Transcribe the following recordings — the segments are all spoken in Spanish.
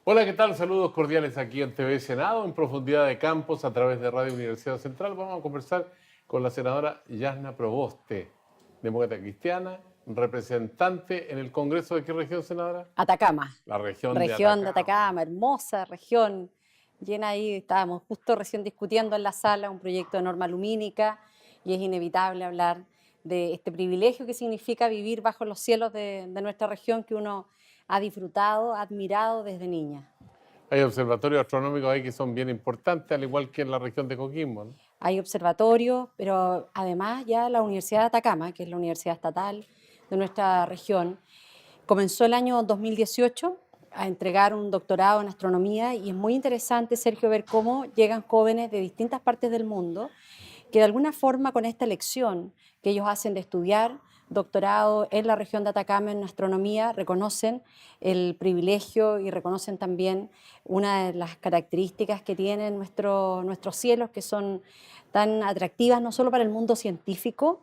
Hola, ¿qué tal? Saludos cordiales aquí en TV Senado, en profundidad de campos, a través de Radio Universidad Central. Vamos a conversar con la senadora Yasna Proboste, demócrata cristiana, representante en el Congreso. ¿De qué región, senadora? Atacama, La región de región de Atacama. Atacama, hermosa región, llena ahí, estábamos justo recién discutiendo en la sala un proyecto de norma lumínica y es inevitable hablar de este privilegio que significa vivir bajo los cielos de nuestra región que uno ha disfrutado, admirado desde niña. Hay observatorios astronómicos ahí que son bien importantes, al igual que en la región de Coquimbo, ¿no? Hay observatorios, pero además ya la Universidad de Atacama, que es la universidad estatal de nuestra región, comenzó el año 2018 a entregar un doctorado en astronomía y es muy interesante, Sergio, ver cómo llegan jóvenes de distintas partes del mundo que de alguna forma con esta elección que ellos hacen de estudiar doctorado en la región de Atacama en astronomía, reconocen el privilegio y reconocen también una de las características que tienen nuestros cielos, que son tan atractivas no solo para el mundo científico,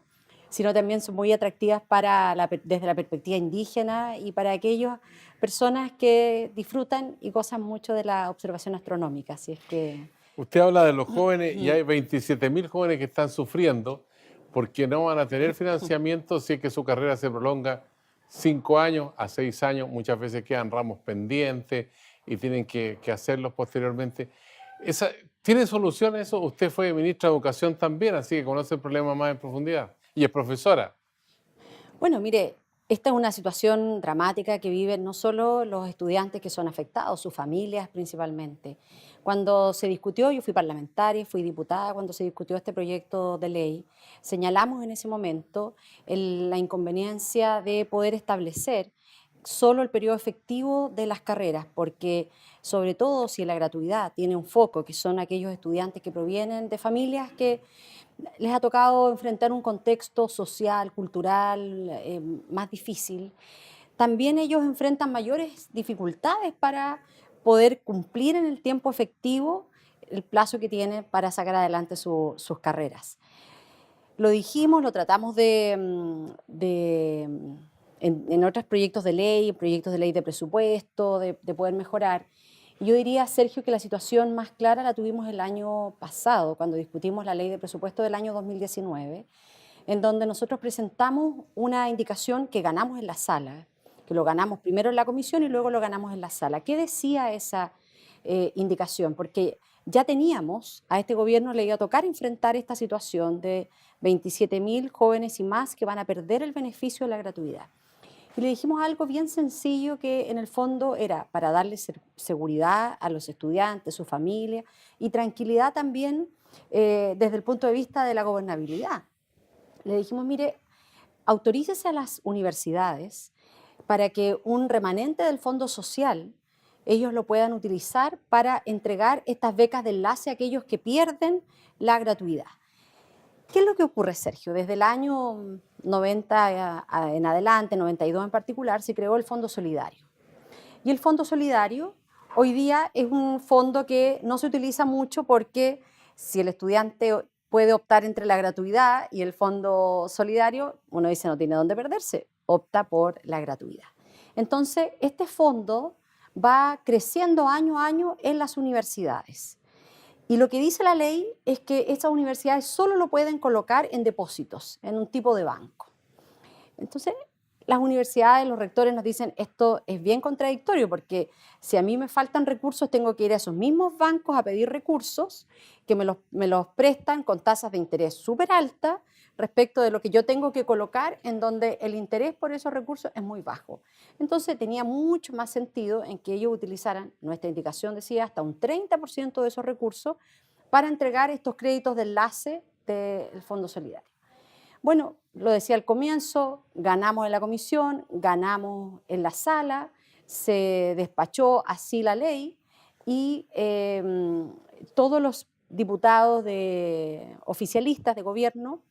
sino también son muy atractivas desde la perspectiva indígena y para aquellas personas que disfrutan y gozan mucho de la observación astronómica. Así es que Usted habla de los jóvenes y hay 27.000 jóvenes que están sufriendo porque no van a tener financiamiento si es que su carrera se prolonga 5 años a 6 años. Muchas veces quedan ramos pendientes y tienen que hacerlos posteriormente. Esa, ¿Tiene solución eso? Usted fue ministra de Educación también, así que conoce el problema más en profundidad. Y es profesora. Bueno, mire, esta es una situación dramática que viven no solo los estudiantes que son afectados, sus familias principalmente. Cuando se discutió, yo fui parlamentaria, fui diputada, cuando se discutió este proyecto de ley, señalamos en ese momento la inconveniencia de poder establecer solo el periodo efectivo de las carreras, porque sobre todo si la gratuidad tiene un foco, que son aquellos estudiantes que provienen de familias que les ha tocado enfrentar un contexto social, cultural más difícil, también ellos enfrentan mayores dificultades para poder cumplir en el tiempo efectivo el plazo que tienen para sacar adelante sus carreras. Lo dijimos, lo tratamos en otros proyectos de ley, proyectos de ley de presupuesto, de poder mejorar. Y yo diría, Sergio, que la situación más clara la tuvimos el año pasado, cuando discutimos la ley de presupuesto del año 2019, en donde nosotros presentamos una indicación que ganamos en la sala, que lo ganamos primero en la comisión y luego lo ganamos en la sala. ¿Qué decía esa indicación? Porque ya teníamos, a este gobierno le iba a tocar enfrentar esta situación de 27.000 jóvenes y más que van a perder el beneficio de la gratuidad. Y le dijimos algo bien sencillo que en el fondo era para darle seguridad a los estudiantes, su familia y tranquilidad también desde el punto de vista de la gobernabilidad. Le dijimos, mire, autorícese a las universidades para que un remanente del fondo social ellos lo puedan utilizar para entregar estas becas de enlace a aquellos que pierden la gratuidad. ¿Qué es lo que ocurre, Sergio? Desde el año 90 en adelante, 92 en particular, se creó el Fondo Solidario. Y el Fondo Solidario hoy día es un fondo que no se utiliza mucho porque si el estudiante puede optar entre la gratuidad y el Fondo Solidario, uno dice no tiene dónde perderse, opta por la gratuidad. Entonces, este fondo va creciendo año a año en las universidades. Y lo que dice la ley es que estas universidades solo lo pueden colocar en depósitos, en un tipo de banco. Entonces, las universidades, los rectores nos dicen, esto es bien contradictorio porque si a mí me faltan recursos, tengo que ir a esos mismos bancos a pedir recursos que me los prestan con tasas de interés súper altas respecto de lo que yo tengo que colocar en donde el interés por esos recursos es muy bajo. Entonces, tenía mucho más sentido en que ellos utilizaran, nuestra indicación decía, hasta un 30% de esos recursos para entregar estos créditos de enlace del Fondo Solidario. Bueno, lo decía al comienzo, ganamos en la comisión, ganamos en la sala, se despachó así la ley y todos los diputados oficialistas de gobierno,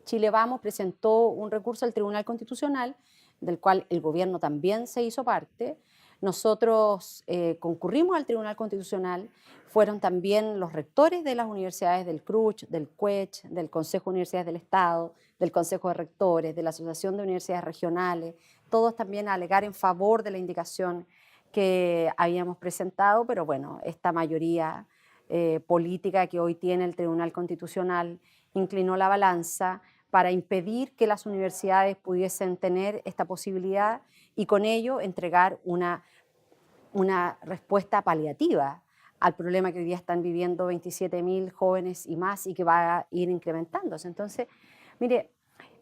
Chile Vamos presentó un recurso al Tribunal Constitucional, del cual el gobierno también se hizo parte. Nosotros concurrimos al Tribunal Constitucional, fueron también los rectores de las universidades del CRUCH, del CUECH, del Consejo de Universidades del Estado, del Consejo de Rectores, de la Asociación de Universidades Regionales, todos también a alegar en favor de la indicación que habíamos presentado, pero bueno, esta mayoría política que hoy tiene el Tribunal Constitucional inclinó la balanza para impedir que las universidades pudiesen tener esta posibilidad y con ello entregar una respuesta paliativa al problema que hoy día están viviendo 27.000 jóvenes y más y que va a ir incrementándose. Entonces, mire,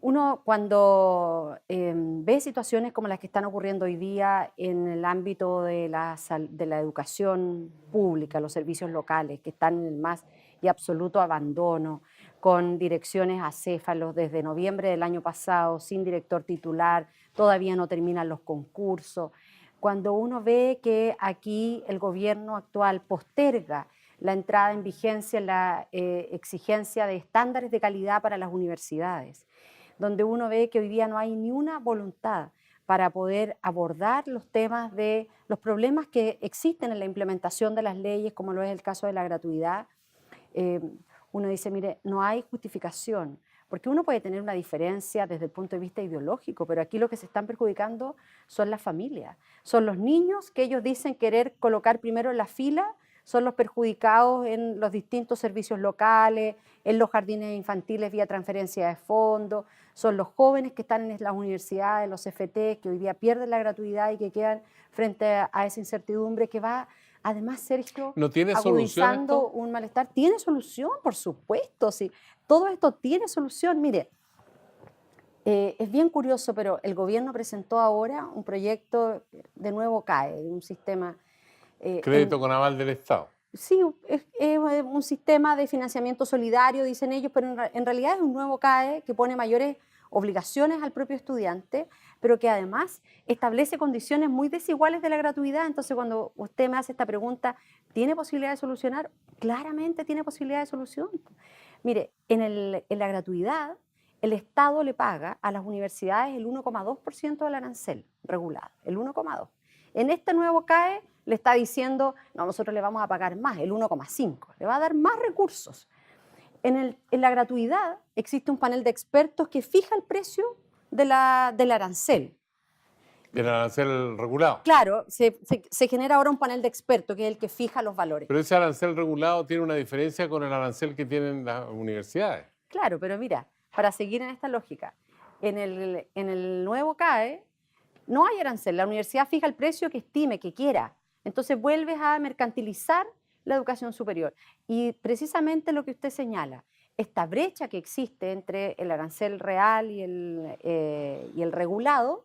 uno cuando ve situaciones como las que están ocurriendo hoy día en el ámbito de la educación pública, los servicios locales, que están en el más y absoluto abandono, con direcciones acéfalos desde noviembre del año pasado, sin director titular, todavía no terminan los concursos. Cuando uno ve que aquí el gobierno actual posterga la entrada en vigencia, la exigencia de estándares de calidad para las universidades, donde uno ve que hoy día no hay ni una voluntad para poder abordar los temas de los problemas que existen en la implementación de las leyes, como lo es el caso de la gratuidad, uno dice, mire, no hay justificación, porque uno puede tener una diferencia desde el punto de vista ideológico, pero aquí lo que se están perjudicando son las familias, son los niños que ellos dicen querer colocar primero en la fila, son los perjudicados en los distintos servicios locales, en los jardines infantiles vía transferencia de fondos, son los jóvenes que están en las universidades, los CFT, que hoy día pierden la gratuidad y que quedan frente a esa incertidumbre que va, además, Sergio, ¿No tiene solución agudizando esto? un malestar. Tiene solución, por supuesto, sí. Todo esto tiene solución. Mire, es bien curioso, pero el gobierno presentó ahora un proyecto de nuevo CAE, de un sistema... Crédito con aval del Estado. Sí, es un sistema de financiamiento solidario, dicen ellos, pero en realidad es un nuevo CAE que pone mayores obligaciones al propio estudiante, pero que además establece condiciones muy desiguales de la gratuidad. Entonces, cuando usted me hace esta pregunta, ¿tiene posibilidad de solucionar? Claramente tiene posibilidad de solución. Mire, en la gratuidad, el Estado le paga a las universidades el 1,2% del arancel regulado, el 1,2%. En este nuevo CAE le está diciendo, no, nosotros le vamos a pagar más, el 1,5%, le va a dar más recursos. En la gratuidad existe un panel de expertos que fija el precio del arancel. El arancel regulado. Claro, se genera ahora un panel de expertos que es el que fija los valores. Pero ese arancel regulado tiene una diferencia con el arancel que tienen las universidades. Claro, pero mira, para seguir en esta lógica, en el nuevo CAE no hay arancel, la universidad fija el precio que estime, que quiera. Entonces vuelves a mercantilizar la educación superior. Y precisamente lo que usted señala, esta brecha que existe entre el arancel real y el regulado,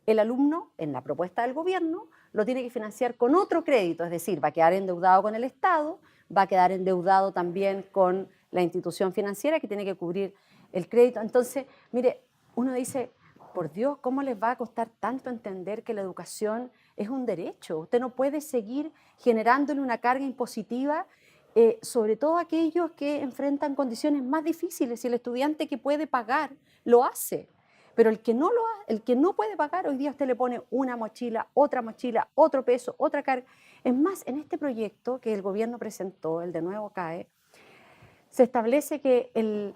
el alumno, en la propuesta del gobierno, lo tiene que financiar con otro crédito, es decir, va a quedar endeudado con el Estado, va a quedar endeudado también con la institución financiera que tiene que cubrir el crédito. Entonces, mire, uno dice, por Dios, ¿cómo les va a costar tanto entender que la educación es un derecho? Usted no puede seguir generándole una carga impositiva, sobre todo a aquellos que enfrentan condiciones más difíciles. Si el estudiante que puede pagar lo hace, pero el que no puede pagar, hoy día usted le pone una mochila, otro peso, otra carga. Es más, en este proyecto que el gobierno presentó, el de nuevo CAE, se establece que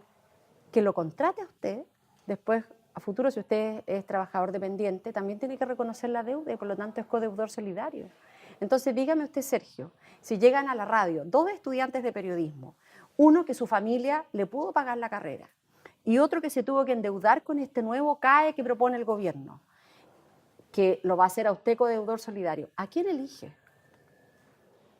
lo contrate a usted, después a futuro, si usted es trabajador dependiente, también tiene que reconocer la deuda y por lo tanto es codeudor solidario. Entonces, dígame usted, Sergio, si llegan a la radio 2 estudiantes de periodismo, uno que su familia le pudo pagar la carrera y otro que se tuvo que endeudar con este nuevo CAE que propone el gobierno, que lo va a hacer a usted codeudor solidario, ¿a quién elige?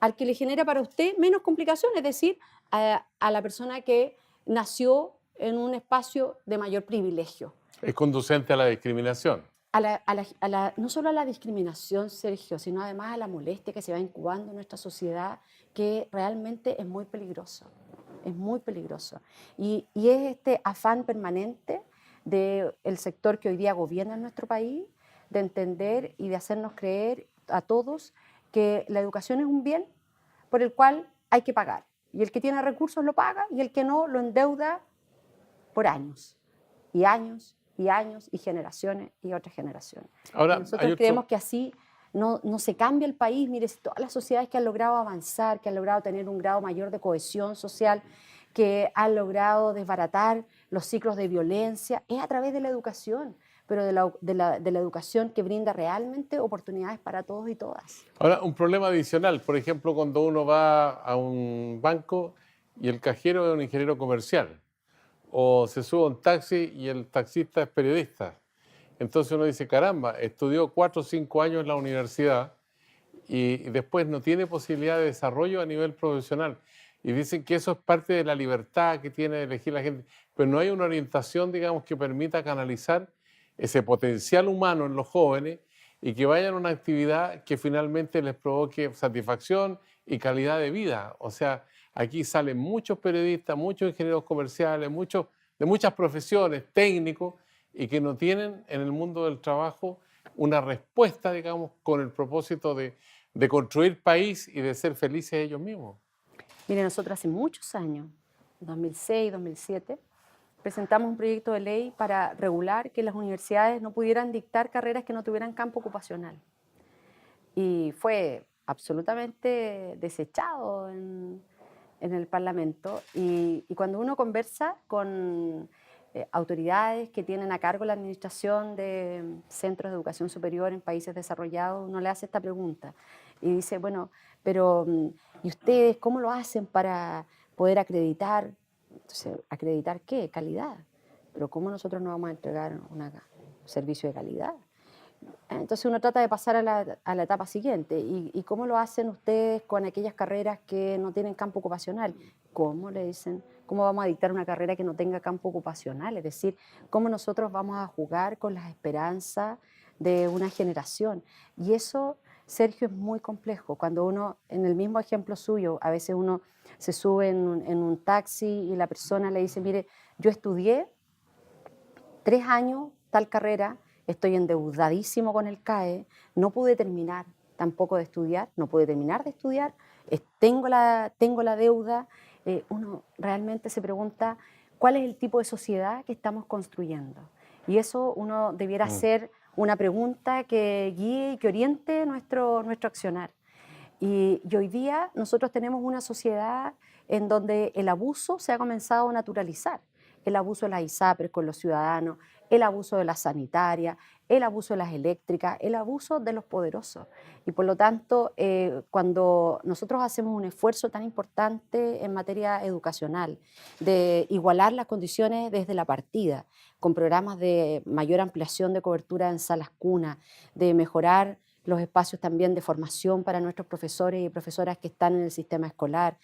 Al que le genera para usted menos complicaciones, es decir, a la persona que nació en un espacio de mayor privilegio. Es conducente a la discriminación. No solo a la discriminación, Sergio, sino además a la molestia que se va incubando en nuestra sociedad, que realmente es muy peligroso, es muy peligroso. Y es este afán permanente del sector que hoy día gobierna en nuestro país, de entender y de hacernos creer a todos que la educación es un bien por el cual hay que pagar. Y el que tiene recursos lo paga y el que no lo endeuda por años y años y años y generaciones y otras generaciones. Ahora, nosotros creemos que así no se cambia el país. Mire, si todas las sociedades que han logrado avanzar, que han logrado tener un grado mayor de cohesión social, que han logrado desbaratar los ciclos de violencia, es a través de la educación, pero de la educación que brinda realmente oportunidades para todos y todas. Ahora, un problema adicional, por ejemplo, cuando uno va a un banco y el cajero es un ingeniero comercial, o se sube a un taxi y el taxista es periodista. Entonces uno dice, caramba, estudió 4 o 5 años en la universidad y después no tiene posibilidad de desarrollo a nivel profesional. Y dicen que eso es parte de la libertad que tiene de elegir la gente, pero no hay una orientación, digamos, que permita canalizar ese potencial humano en los jóvenes y que vayan a una actividad que finalmente les provoque satisfacción y calidad de vida. O sea, aquí salen muchos periodistas, muchos ingenieros comerciales, muchos de muchas profesiones, técnicos, y que no tienen en el mundo del trabajo una respuesta, digamos, con el propósito de construir país y de ser felices ellos mismos. Mire, nosotros hace muchos años, 2006, 2007, presentamos un proyecto de ley para regular que las universidades no pudieran dictar carreras que no tuvieran campo ocupacional. Y fue absolutamente desechado en el Parlamento. Y cuando uno conversa con autoridades que tienen a cargo la administración de centros de educación superior en países desarrollados, uno le hace esta pregunta y dice, bueno, pero ¿y ustedes cómo lo hacen para poder acreditar? Entonces, ¿acreditar qué? Calidad. Pero ¿cómo nosotros no vamos a entregar un servicio de calidad? Entonces uno trata de pasar a la etapa siguiente. ¿Y cómo lo hacen ustedes con aquellas carreras que no tienen campo ocupacional? ¿Cómo le dicen? ¿Cómo vamos a dictar una carrera que no tenga campo ocupacional? Es decir, ¿cómo nosotros vamos a jugar con las esperanzas de una generación? Y eso, Sergio, es muy complejo. Cuando uno, en el mismo ejemplo suyo, a veces uno se sube en un taxi y la persona le dice, mire, yo estudié 3 años tal carrera, estoy endeudadísimo con el CAE, no pude terminar tampoco de estudiar, no pude terminar de estudiar, tengo la deuda. Uno realmente se pregunta cuál es el tipo de sociedad que estamos construyendo. Y eso uno debiera hacer una pregunta que guíe y que oriente nuestro accionar. Y hoy día nosotros tenemos una sociedad en donde el abuso se ha comenzado a naturalizar. El abuso de las ISAPRES con los ciudadanos, el abuso de las sanitarias, el abuso de las eléctricas, el abuso de los poderosos. Y por lo tanto, cuando nosotros hacemos un esfuerzo tan importante en materia educacional, de igualar las condiciones desde la partida, con programas de mayor ampliación de cobertura en salas cuna, de mejorar los espacios también de formación para nuestros profesores y profesoras que están en el sistema escolar,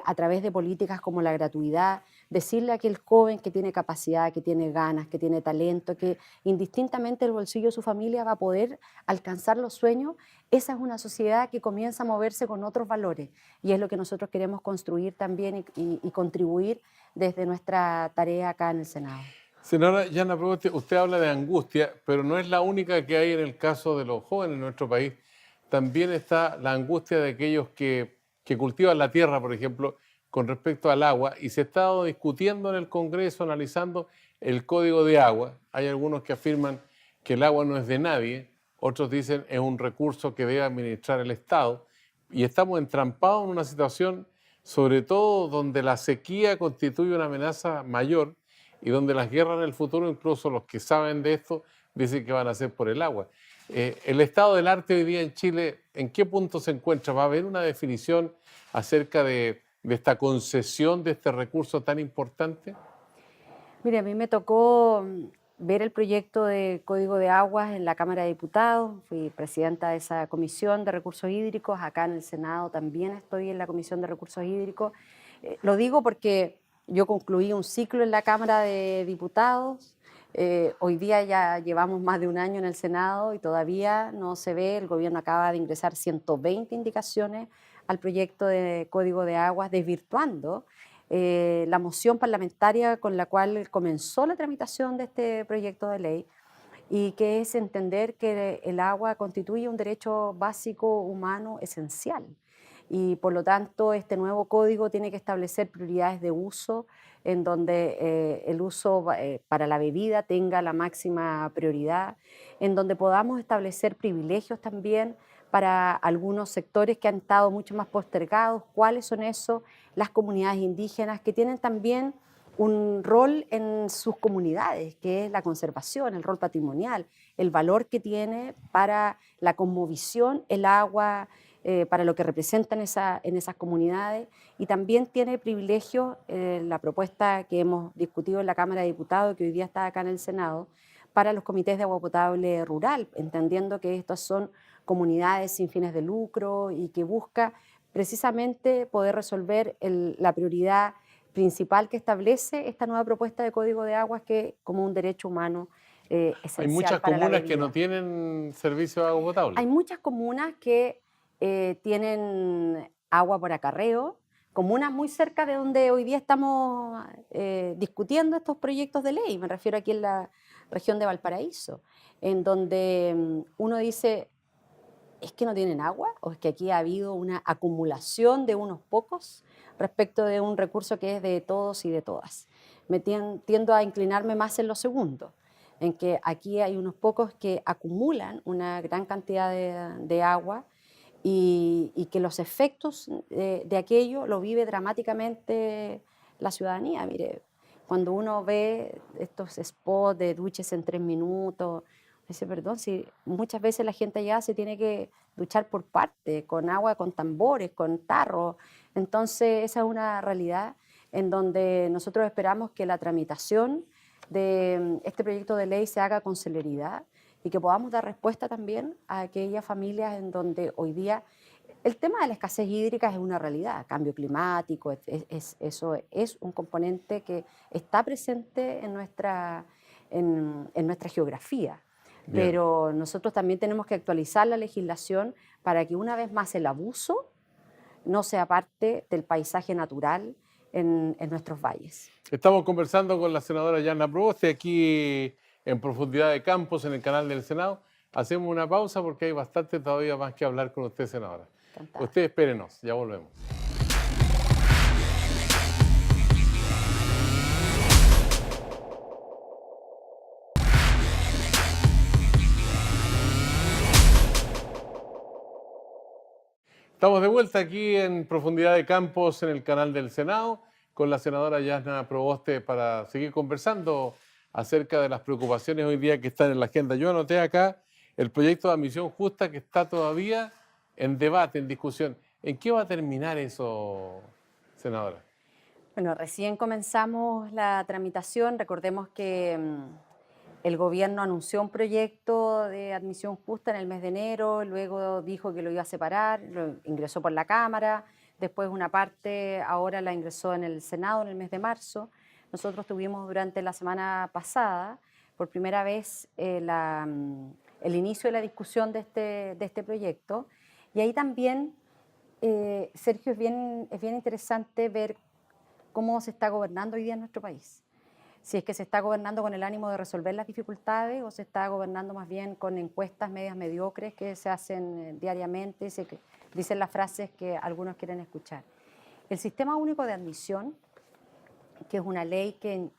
a través de políticas como la gratuidad, decirle a aquel joven que tiene capacidad, que tiene ganas, que tiene talento, que indistintamente el bolsillo de su familia va a poder alcanzar los sueños. Esa es una sociedad que comienza a moverse con otros valores y es lo que nosotros queremos construir también y contribuir desde nuestra tarea acá en el Senado. Señora Yana Proboste, usted habla de angustia, pero no es la única que hay en el caso de los jóvenes en nuestro país. También está la angustia de aquellos que cultivan la tierra, por ejemplo, con respecto al agua, y se ha estado discutiendo en el Congreso, analizando el código de agua. Hay algunos que afirman que el agua no es de nadie, otros dicen es un recurso que debe administrar el Estado, y estamos entrampados en una situación, sobre todo donde la sequía constituye una amenaza mayor, y donde las guerras en el futuro, incluso los que saben de esto, dicen que van a ser por el agua. El estado del arte hoy día en Chile, ¿en qué punto se encuentra? ¿Va a haber una definición acerca de esta concesión de este recurso tan importante? Mire, a mí me tocó ver el proyecto de Código de Aguas en la Cámara de Diputados, fui presidenta de esa comisión de recursos hídricos, acá en el Senado también estoy en la comisión de recursos hídricos. Lo digo porque yo concluí un ciclo en la Cámara de Diputados, hoy día ya llevamos más de un año en el Senado y todavía no se ve, el gobierno acaba de ingresar 120 indicaciones al proyecto de Código de Aguas, desvirtuando la moción parlamentaria con la cual comenzó la tramitación de este proyecto de ley y que es entender que el agua constituye un derecho básico humano esencial. Y por lo tanto, este nuevo código tiene que establecer prioridades de uso en donde el uso para la bebida tenga la máxima prioridad, en donde podamos establecer privilegios también para algunos sectores que han estado mucho más postergados. ¿Cuáles son esos? Las comunidades indígenas que tienen también un rol en sus comunidades, que es la conservación, el rol patrimonial, el valor que tiene para la cosmovisión, el agua, para lo que representa en esas comunidades, y también tiene privilegios la propuesta que hemos discutido en la Cámara de Diputados, que hoy día está acá en el Senado, para los comités de agua potable rural, entendiendo que estas son comunidades sin fines de lucro y que busca precisamente poder resolver la prioridad principal que establece esta nueva propuesta de Código de Aguas, que como un derecho humano Hay esencial muchas para la comunas que bebida. no tienen servicio de agua potable. Hay muchas comunas que tienen agua por acarreo, comunas muy cerca de donde hoy día estamos discutiendo estos proyectos de ley. Me refiero aquí en la región de Valparaíso, en donde uno dice, ¿es que no tienen agua o es que aquí ha habido una acumulación de unos pocos respecto de un recurso que es de todos y de todas? Tiendo a inclinarme más en lo segundo, en que aquí hay unos pocos que acumulan una gran cantidad de agua y que los efectos de aquello lo vive dramáticamente la ciudadanía. Mire, cuando uno ve estos spots de duches en 3 minutos, dice, perdón, si muchas veces la gente allá se tiene que duchar por parte, con agua, con tambores, con tarros. Entonces, esa es una realidad en donde nosotros esperamos que la tramitación de este proyecto de ley se haga con celeridad y que podamos dar respuesta también a aquellas familias en donde hoy día el tema de la escasez hídrica es una realidad, cambio climático, eso es un componente que está presente en nuestra geografía. Bien. Pero nosotros también tenemos que actualizar la legislación para que una vez más el abuso no sea parte del paisaje natural en nuestros valles. Estamos conversando con la senadora Yana Proboste aquí en Profundidad de Campos en el canal del Senado. Hacemos una pausa porque hay bastante todavía más que hablar con usted, senadora. Encantada. Usted espérenos, ya volvemos. Estamos de vuelta aquí en Profundidad de Campos en el canal del Senado con la senadora Yana Proboste para seguir conversando acerca de las preocupaciones hoy día que están en la agenda. Yo anoté acá el proyecto de admisión justa que está todavía en debate, en discusión. ¿En qué va a terminar eso, senadora? Bueno, recién comenzamos la tramitación. Recordemos que el gobierno anunció un proyecto de admisión justa en el mes de enero, luego dijo que lo iba a separar, lo ingresó por la Cámara, después una parte ahora la ingresó en el Senado en el mes de marzo. Nosotros tuvimos durante la semana pasada, por primera vez, el inicio de la discusión de este proyecto. Y ahí también, Sergio, es bien interesante ver cómo se está gobernando hoy día en nuestro país. Si es que se está gobernando con el ánimo de resolver las dificultades o se está gobernando más bien con encuestas medias mediocres que se hacen diariamente y se dicen las frases que algunos quieren escuchar. El Sistema Único de Admisión, que es una ley que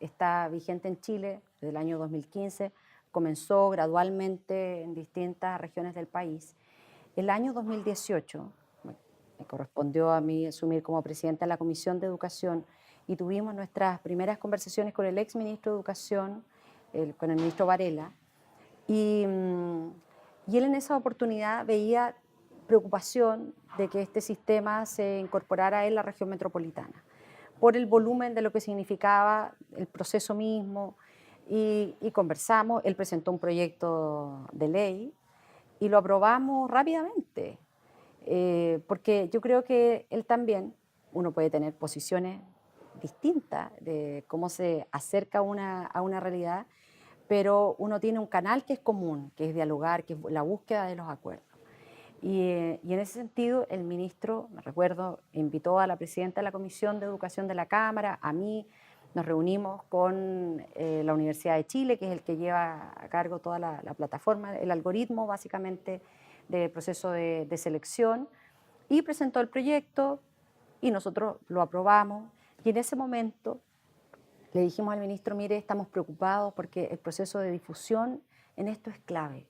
está vigente en Chile desde el año 2015, comenzó gradualmente en distintas regiones del país. El año 2018, me correspondió a mí asumir como presidenta de la Comisión de Educación y tuvimos nuestras primeras conversaciones con el ex ministro de Educación, con el ministro Varela, y él en esa oportunidad veía preocupación de que este sistema se incorporara en la región metropolitana, por el volumen de lo que significaba el proceso mismo, y conversamos. Él presentó un proyecto de ley y lo aprobamos rápidamente. Porque yo creo que él también, uno puede tener posiciones distintas de cómo se acerca a una realidad, pero uno tiene un canal que es común, que es dialogar, que es la búsqueda de los acuerdos. Y en ese sentido, el ministro, me recuerdo, invitó a la presidenta de la Comisión de Educación de la Cámara, a mí, nos reunimos con la Universidad de Chile, que es el que lleva a cargo toda la plataforma, el algoritmo básicamente del proceso de selección, y presentó el proyecto y nosotros lo aprobamos. Y en ese momento le dijimos al ministro, mire, estamos preocupados porque el proceso de difusión en esto es clave.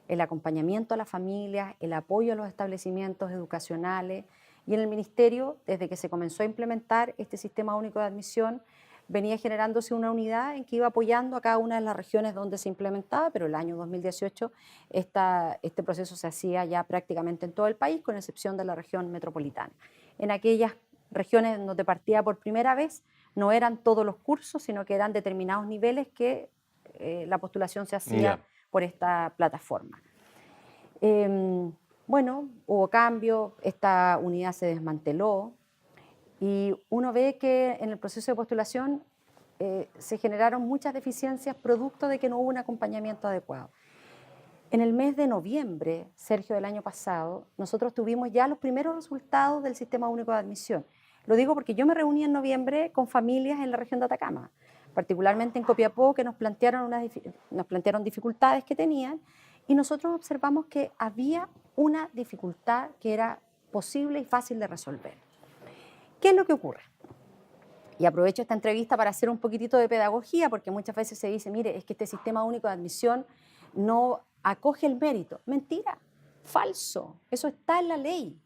El acompañamiento a las familias, el apoyo a los establecimientos educacionales, Y en el ministerio, desde que se comenzó a implementar este sistema único de admisión, venía generándose una unidad en que iba apoyando a cada una de las regiones donde se implementaba, pero el año 2018 este proceso se hacía ya prácticamente en todo el país, con excepción de la región metropolitana. En aquellas regiones donde partía por primera vez, no eran todos los cursos, sino que eran determinados niveles que la postulación se hacía por esta plataforma. Bueno, hubo cambio, esta unidad se desmanteló y uno ve que en el proceso de postulación se generaron muchas deficiencias producto de que no hubo un acompañamiento adecuado. En el mes de noviembre, Sergio, del año pasado, nosotros tuvimos ya los primeros resultados del Sistema Único de Admisión. Lo digo porque yo me reuní en noviembre con familias en la región de Atacama, particularmente en Copiapó, que nos plantearon dificultades que tenían, y nosotros observamos que había una dificultad que era posible y fácil de resolver. ¿Qué es lo que ocurre? Y aprovecho esta entrevista para hacer un poquitito de pedagogía, porque muchas veces se dice, mire, es que este Sistema Único de Admisión no acoge el mérito. Mentira, falso, eso está en la ley.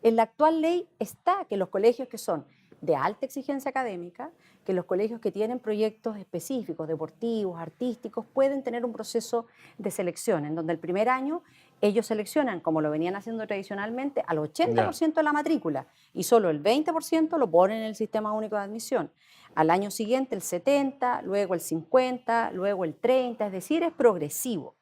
En la actual ley está que los colegios que son de alta exigencia académica, que los colegios que tienen proyectos específicos, deportivos, artísticos, pueden tener un proceso de selección, en donde el primer año ellos seleccionan, como lo venían haciendo tradicionalmente, al 80% de la matrícula y solo el 20% lo ponen en el Sistema Único de Admisión. Al año siguiente el 70%, luego el 50%, luego el 30%, es decir, es progresivo.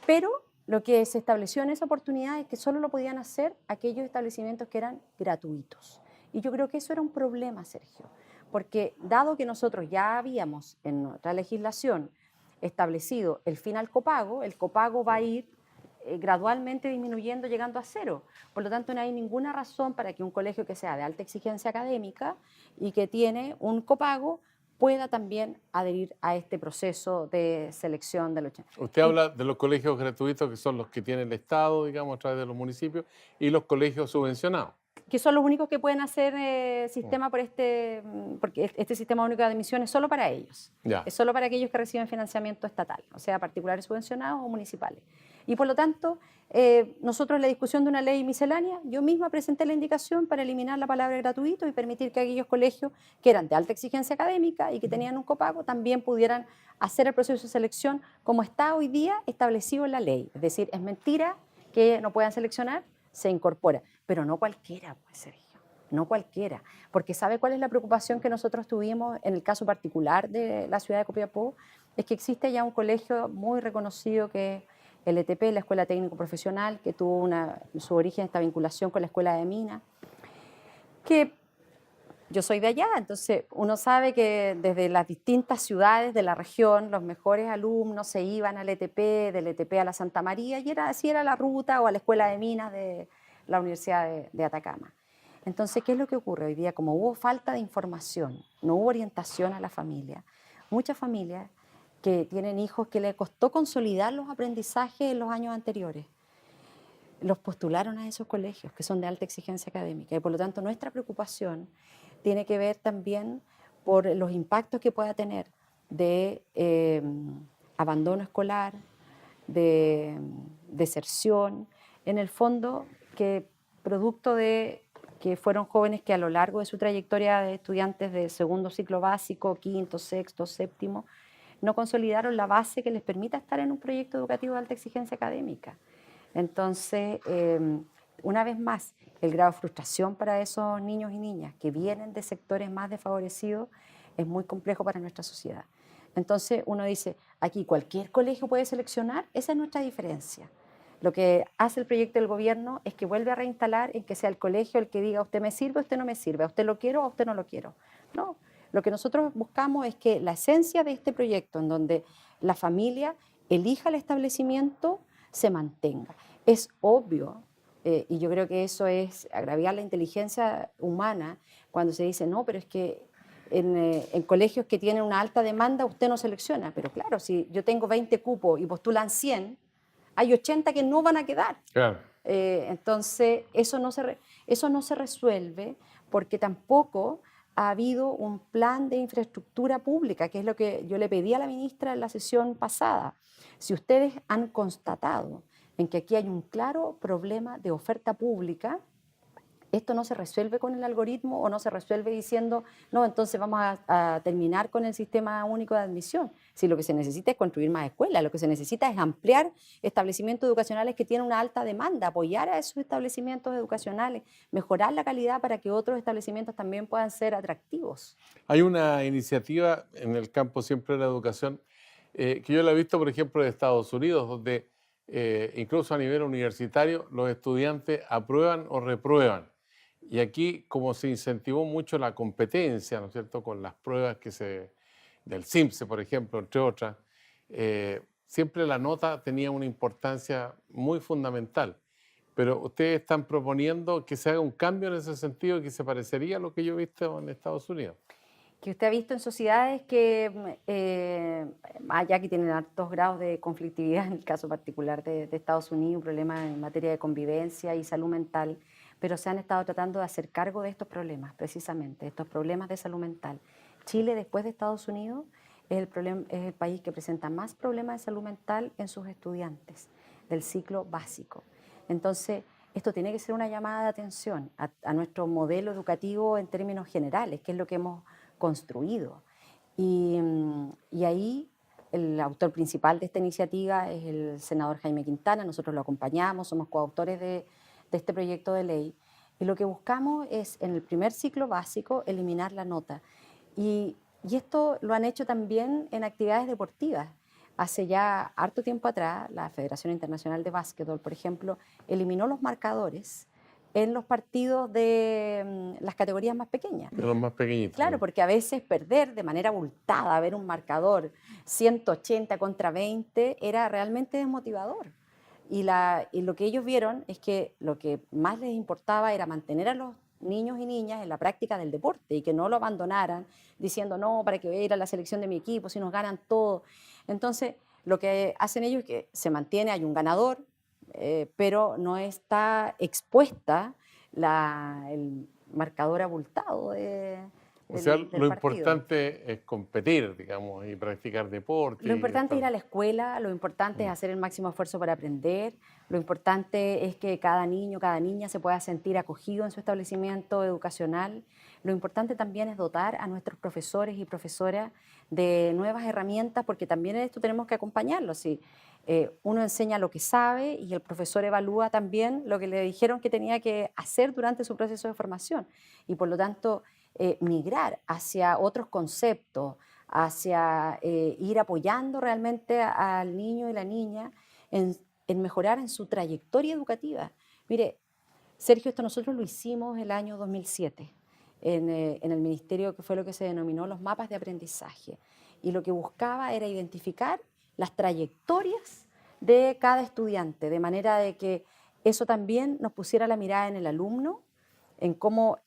Pero lo que se estableció en esa oportunidad es que solo lo podían hacer aquellos establecimientos que eran gratuitos. Y yo creo que eso era un problema, Sergio, porque dado que nosotros ya habíamos en nuestra legislación establecido el fin al copago, el copago va a ir gradualmente disminuyendo, llegando a cero. Por lo tanto, no hay ninguna razón para que un colegio que sea de alta exigencia académica y que tiene un copago pueda también adherir a este proceso de selección de los... Usted habla de los colegios gratuitos, que son los que tiene el Estado, digamos, a través de los municipios, y los colegios subvencionados. Que son los únicos que pueden hacer sistema porque este sistema único de admisión es solo para ellos. Ya. Es solo para aquellos que reciben financiamiento estatal, o sea, particulares subvencionados o municipales. Y por lo tanto, nosotros en la discusión de una ley miscelánea, yo misma presenté la indicación para eliminar la palabra gratuito y permitir que aquellos colegios que eran de alta exigencia académica y que tenían un copago también pudieran hacer el proceso de selección como está hoy día establecido en la ley. Es decir, es mentira que no puedan seleccionar, se incorpora, pero no cualquiera, pues, Sergio, no cualquiera, porque ¿sabe cuál es la preocupación que nosotros tuvimos en el caso particular de la ciudad de Copiapó? Es que existe ya un colegio muy reconocido que es el ETP, la Escuela Técnico Profesional, que tuvo su origen, esta vinculación con la Escuela de Minas, que yo soy de allá, entonces uno sabe que desde las distintas ciudades de la región los mejores alumnos se iban al ETP, del ETP a la Santa María, y así era la ruta, o a la Escuela de Minas de la Universidad de Atacama. Entonces, ¿qué es lo que ocurre hoy día? Como hubo falta de información, no hubo orientación a la familia, muchas familias que tienen hijos que les costó consolidar los aprendizajes en los años anteriores, los postularon a esos colegios que son de alta exigencia académica, y por lo tanto nuestra preocupación tiene que ver también por los impactos que pueda tener de abandono escolar, de deserción, en el fondo que producto de que fueron jóvenes que a lo largo de su trayectoria de estudiantes de segundo ciclo básico, quinto, sexto, séptimo, no consolidaron la base que les permita estar en un proyecto educativo de alta exigencia académica. Entonces, una vez más, el grado de frustración para esos niños y niñas que vienen de sectores más desfavorecidos es muy complejo para nuestra sociedad. Entonces uno dice, aquí cualquier colegio puede seleccionar, esa es nuestra diferencia. Lo que hace el proyecto del gobierno es que vuelve a reinstalar en que sea el colegio el que diga, usted me sirve, usted no me sirve, a usted lo quiero, a usted no lo quiero. No, lo que nosotros buscamos es que la esencia de este proyecto, en donde la familia elija el establecimiento, se mantenga. Es obvio, y yo creo que eso es agraviar la inteligencia humana cuando se dice, no, pero es que en colegios que tienen una alta demanda usted no selecciona. Pero claro, si yo tengo 20 cupos y postulan 100, hay 80 que no van a quedar. Claro. Entonces, eso no se resuelve porque tampoco ha habido un plan de infraestructura pública, que es lo que yo le pedí a la ministra en la sesión pasada. Si ustedes han constatado en que aquí hay un claro problema de oferta pública, esto no se resuelve con el algoritmo o no se resuelve diciendo, no, entonces vamos a terminar con el sistema único de admisión. Si lo que se necesita es construir más escuelas, lo que se necesita es ampliar establecimientos educacionales que tienen una alta demanda, apoyar a esos establecimientos educacionales, mejorar la calidad para que otros establecimientos también puedan ser atractivos. Hay una iniciativa en el campo siempre de la educación que yo la he visto, por ejemplo, de Estados Unidos, donde incluso a nivel universitario los estudiantes aprueban o reprueban. Y aquí, como se incentivó mucho la competencia, ¿no es cierto?, con las pruebas del CIMSE, por ejemplo, entre otras, siempre la nota tenía una importancia muy fundamental. Pero ustedes están proponiendo que se haga un cambio en ese sentido que se parecería a lo que yo he visto en Estados Unidos. Que usted ha visto en sociedades que, allá que tienen altos grados de conflictividad, en el caso particular de Estados Unidos, un problema en materia de convivencia y salud mental, pero se han estado tratando de hacer cargo de estos problemas, precisamente, estos problemas de salud mental. Chile, después de Estados Unidos, es el país que presenta más problemas de salud mental en sus estudiantes del ciclo básico. Entonces, esto tiene que ser una llamada de atención a nuestro modelo educativo en términos generales, que es lo que hemos construido. Y ahí el autor principal de esta iniciativa es el senador Jaime Quintana, nosotros lo acompañamos, somos coautores de este proyecto de ley, y lo que buscamos es en el primer ciclo básico eliminar la nota. Y esto lo han hecho también en actividades deportivas. Hace ya harto tiempo atrás, la Federación Internacional de Básquetbol, por ejemplo, eliminó los marcadores en los partidos de las categorías más pequeñas. De los más pequeñitos, Claro, ¿no? porque a veces perder de manera abultada, ver un marcador 180 contra 20, era realmente desmotivador. Y lo que ellos vieron es que lo que más les importaba era mantener a los niños y niñas en la práctica del deporte y que no lo abandonaran diciendo, no, para que voy a ir a la selección de mi equipo, si nos ganan todo. Entonces, lo que hacen ellos es que se mantiene, hay un ganador, pero no está expuesta el marcador abultado O sea, del lo partido. importante es competir, digamos, y practicar deporte Lo y importante es estar. ir a la escuela, lo importante es hacer el máximo esfuerzo para aprender, lo importante es que cada niño, cada niña se pueda sentir acogido en su establecimiento educacional. Lo importante también es dotar a nuestros profesores y profesoras de nuevas herramientas, porque también en esto tenemos que acompañarlos. Si uno enseña lo que sabe y el profesor evalúa también lo que le dijeron que tenía que hacer durante su proceso de formación. Y por lo tanto, migrar hacia otros conceptos, hacia ir apoyando realmente al niño y la niña en, en mejorar en su trayectoria educativa. Mire, Sergio, esto nosotros lo hicimos el año 2007 en el ministerio, que fue lo que se denominó los mapas de aprendizaje. Y lo que buscaba era identificar las trayectorias de cada estudiante, de manera de que eso también nos pusiera la mirada en el alumno, en cómo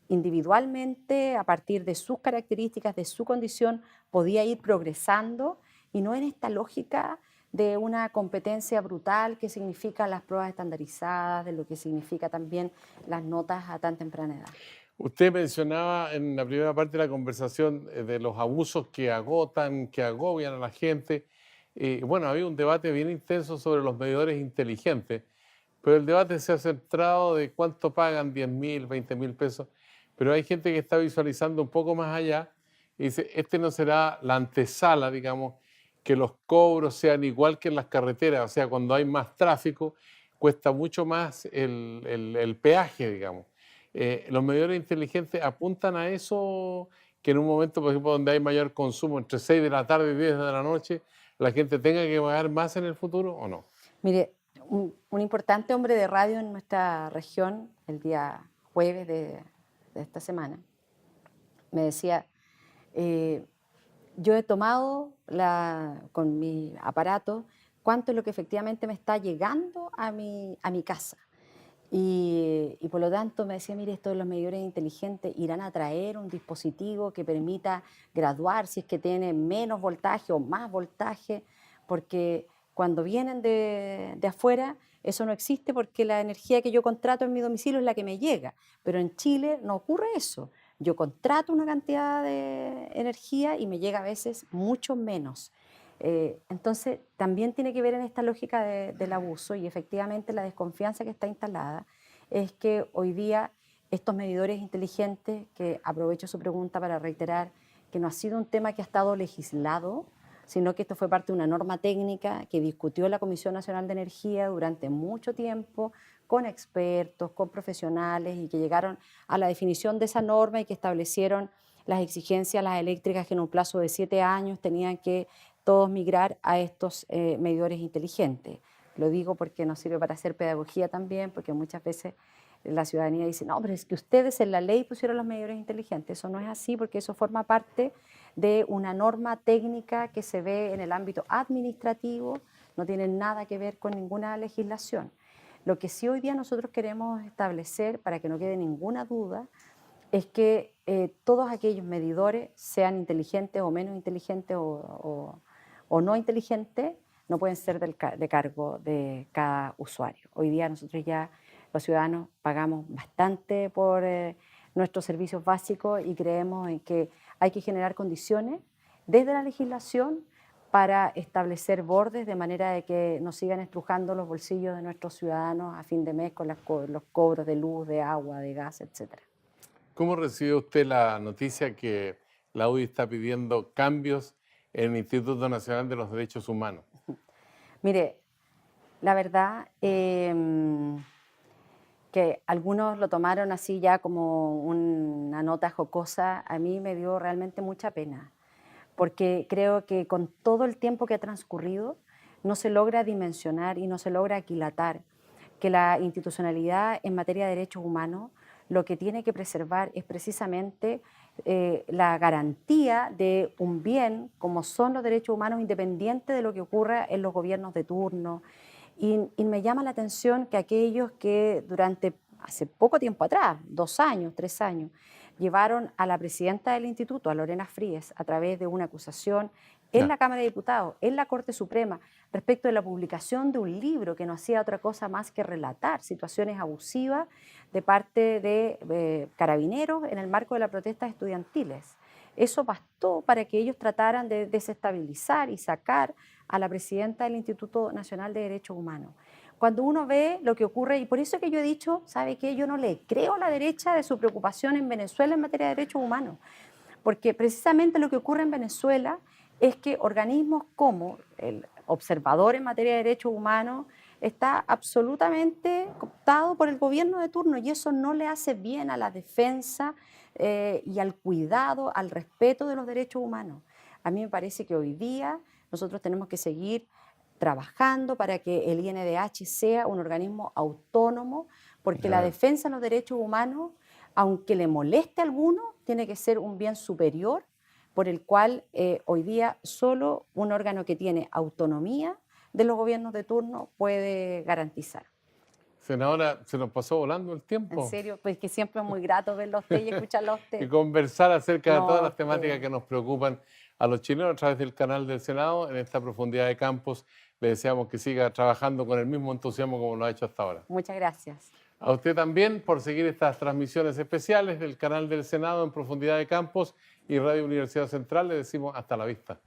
individualmente, a partir de sus características, de su condición, podía ir progresando y no en esta lógica de una competencia brutal que significa las pruebas estandarizadas, de lo que significa también las notas a tan temprana edad. Usted mencionaba en la primera parte de la conversación de los abusos que agotan, que agobian a la gente. Bueno, había un debate bien intenso sobre los medidores inteligentes, pero el debate se ha centrado de cuánto pagan, 10.000, 20.000 pesos, pero hay gente que está visualizando un poco más allá y dice, este no será la antesala, digamos, que los cobros sean igual que en las carreteras, o sea, cuando hay más tráfico, cuesta mucho más el peaje, digamos. Los medidores inteligentes apuntan a eso, que en un momento, por ejemplo, donde hay mayor consumo, entre 6 de la tarde y 10 de la noche, la gente tenga que pagar más en el futuro o no. Mire, un importante hombre de radio en nuestra región, el día jueves de esta semana, me decía, eh, yo he tomado con mi aparato cuánto es lo que efectivamente me está llegando a mi casa. Y por lo tanto me decía, mire, estos de los medidores inteligentes irán a traer un dispositivo que permita graduar si es que tiene menos voltaje o más voltaje, porque cuando vienen de afuera eso no existe porque la energía que yo contrato en mi domicilio es la que me llega, pero en Chile no ocurre eso. Yo contrato una cantidad de energía y me llega a veces mucho menos. Entonces, también tiene que ver en esta lógica del abuso y efectivamente la desconfianza que está instalada es que hoy día estos medidores inteligentes, que aprovecho su pregunta para reiterar que no ha sido un tema que ha estado legislado, sino que esto fue parte de una norma técnica que discutió la Comisión Nacional de Energía durante mucho tiempo, con expertos, con profesionales, y que llegaron a la definición de esa norma y que establecieron las exigencias a las eléctricas que en un plazo de 7 años tenían que todos migrar a estos medidores inteligentes. Lo digo porque nos sirve para hacer pedagogía también, porque muchas veces la ciudadanía dice, no, pero es que ustedes en la ley pusieron los medidores inteligentes. Eso no es así, porque eso forma parte de una norma técnica que se ve en el ámbito administrativo, no tiene nada que ver con ninguna legislación. Lo que sí hoy día nosotros queremos establecer, para que no quede ninguna duda, es que todos aquellos medidores, sean inteligentes o menos inteligentes o no inteligentes, no pueden ser de cargo de cada usuario. Hoy día nosotros ya, los ciudadanos, pagamos bastante por nuestros servicios básicos y creemos en que hay que generar condiciones desde la legislación para establecer bordes de manera de que no sigan estrujando los bolsillos de nuestros ciudadanos a fin de mes con los cobros de luz, de agua, de gas, etc. ¿Cómo recibe usted la noticia que la UDI está pidiendo cambios en el Instituto Nacional de los Derechos Humanos? Mire, la verdad que algunos lo tomaron así ya como una nota jocosa, a mí me dio realmente mucha pena, porque creo que con todo el tiempo que ha transcurrido no se logra dimensionar y no se logra aquilatar que la institucionalidad en materia de derechos humanos lo que tiene que preservar es precisamente la garantía de un bien como son los derechos humanos, independiente de lo que ocurra en los gobiernos de turno. Y me llama la atención que aquellos que hace poco tiempo atrás, 2 años, 3 años, llevaron a la presidenta del instituto, a Lorena Fríes, a través de una acusación en la Cámara de Diputados, en la Corte Suprema, respecto de la publicación de un libro que no hacía otra cosa más que relatar situaciones abusivas de parte de carabineros en el marco de las protestas estudiantiles. Eso bastó para que ellos trataran de desestabilizar y sacar a la presidenta del Instituto Nacional de Derechos Humanos. Cuando uno ve lo que ocurre, y por eso es que yo he dicho, ¿sabe qué? Yo no le creo a la derecha de su preocupación en Venezuela en materia de derechos humanos, porque precisamente lo que ocurre en Venezuela es que organismos como el Observador en materia de derechos humanos está absolutamente cooptado por el gobierno de turno, y eso no le hace bien a la defensa y al cuidado, al respeto de los derechos humanos. A mí me parece que hoy día nosotros tenemos que seguir trabajando para que el INDH sea un organismo autónomo, porque la defensa de los derechos humanos, aunque le moleste a alguno, tiene que ser un bien superior por el cual hoy día solo un órgano que tiene autonomía de los gobiernos de turno puede garantizar. Senadora, se nos pasó volando el tiempo. En serio, pues que siempre es muy grato verlo a usted y escucharlo a usted. Y conversar acerca de todas las temáticas que nos preocupan a los chilenos a través del canal del Senado en esta profundidad de campos. Le deseamos que siga trabajando con el mismo entusiasmo como lo ha hecho hasta ahora. Muchas gracias. A usted también por seguir estas transmisiones especiales del canal del Senado en profundidad de campos y Radio Universidad Central. Le decimos hasta la vista.